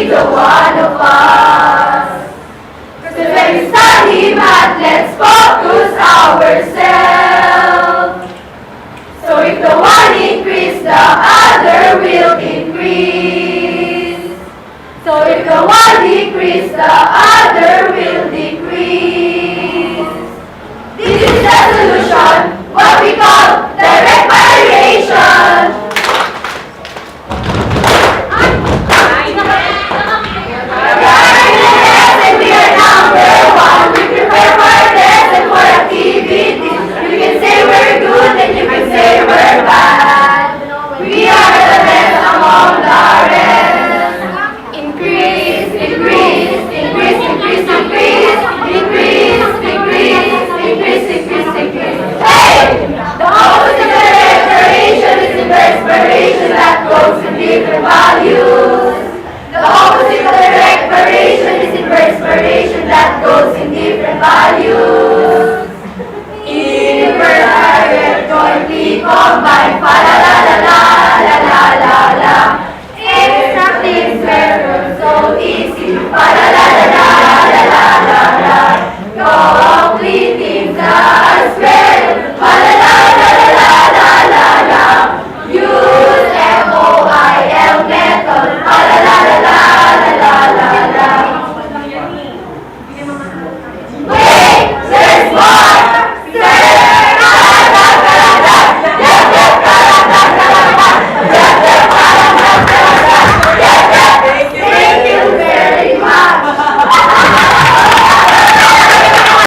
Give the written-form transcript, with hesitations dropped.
the one of us. Cause when we study math, let's focus ourselves. So if the one increase, the other will increase. So if the one decrease, the other will decrease. This is the solution, what we call direct variation. And we are number one. We prepare for tests and for activities. You can say we're good and you can say we're bad. We are the best among the rest. Increase, increase, increase, increase, increase, increase, increase, increase, increase, increase. Hey! The opposite of direct variation is inverse variation that goes in different values. The opposite of direct variation is inverse variation that goes in different values. Inverse direct jointly combined, fa la la la la la la la la.